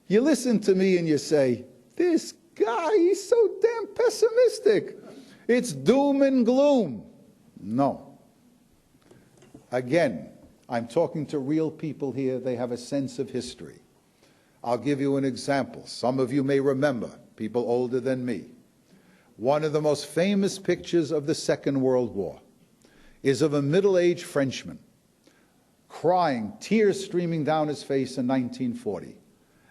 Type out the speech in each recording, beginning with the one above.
You listen to me and you say, this guy, he's so damn pessimistic. It's doom and gloom. No. Again, I'm talking to real people here. They have a sense of history. I'll give you an example. Some of you may remember, people older than me. One of the most famous pictures of the Second World War is of a middle-aged Frenchman crying, tears streaming down his face in 1940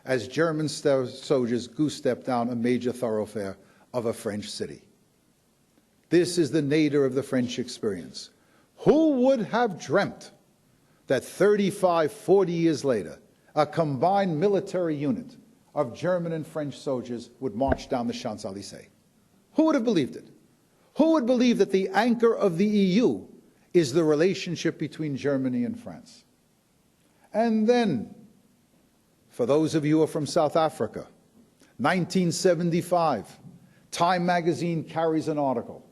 as German soldiers goose-stepped down a major thoroughfare of a French city. This is the nadir of the French experience. Who would have dreamt that 35, 40 years later, a combined military unit of German and French soldiers would march down the Champs-Élysées? Who would have believed it? Who would believe that the anchor of the EU is the relationship between Germany and France? And then, for those of you who are from South Africa, 1975, Time magazine carries an article.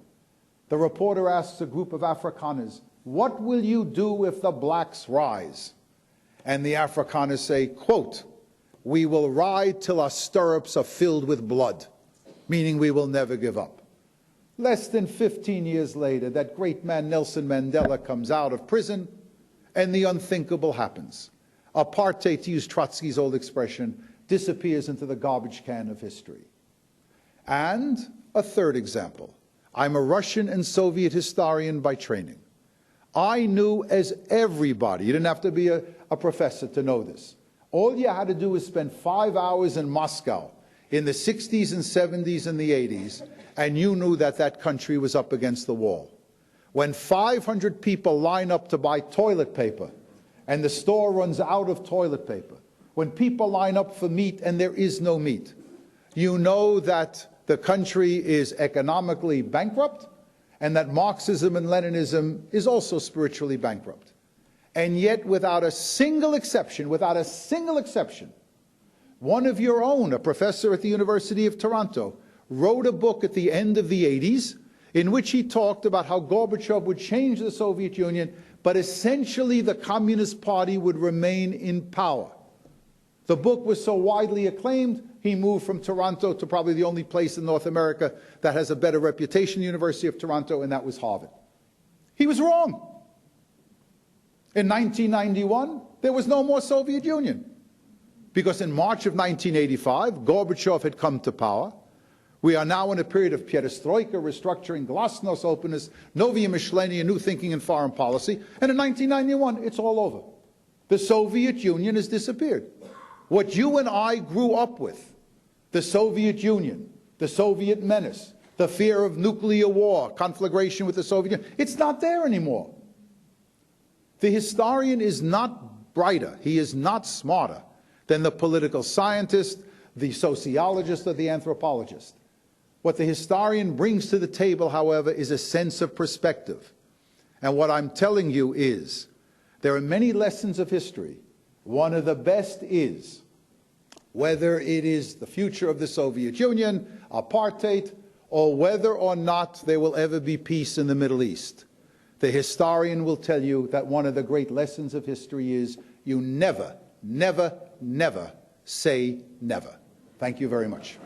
The reporter asks a group of Afrikaners, what will you do if the blacks rise? And the Afrikaners say, quote, we will ride till our stirrups are filled with blood, meaning we will never give up. Less than 15 years later, that great man Nelson Mandela comes out of prison, and the unthinkable happens. Apartheid, to use Trotsky's old expression, disappears into the garbage can of history. And a third example. I'm a Russian and Soviet historian by training. I knew, as everybody, you didn't have to be a professor to know this. All you had to do was spend 5 hours in Moscow in the 60s and 70s and the 80s, and you knew that that country was up against the wall. When 500 people line up to buy toilet paper, and the store runs out of toilet paper, when people line up for meat and there is no meat, you know that the country is economically bankrupt, and that Marxism and Leninism is also spiritually bankrupt. And yet, without a single exception, one of your own, a professor at the University of Toronto, wrote a book at the end of the 80s in which he talked about how Gorbachev would change the Soviet Union, but essentially the Communist Party would remain in power. The book was so widely acclaimed, he moved from Toronto to probably the only place in North America that has a better reputation, the University of Toronto, and that was Harvard. He was wrong. In 1991, there was no more Soviet Union, because in March of 1985, Gorbachev had come to power. We are now in a period of perestroika, restructuring, glasnost, openness, novye myšlenie, new thinking in foreign policy, and in 1991, it's all over. The Soviet Union has disappeared. What you and I grew up with, the Soviet Union, the Soviet menace, the fear of nuclear war, conflagration with the Soviet Union, it's not there anymore. The historian is not brighter, he is not smarter than the political scientist, the sociologist, or the anthropologist. What the historian brings to the table, however, is a sense of perspective. And what I'm telling you is, there are many lessons of history. One of the best is, whether it is the future of the Soviet Union, apartheid, or whether or not there will ever be peace in the Middle East, the historian will tell you that one of the great lessons of history is you never, never, never say never. Thank you very much.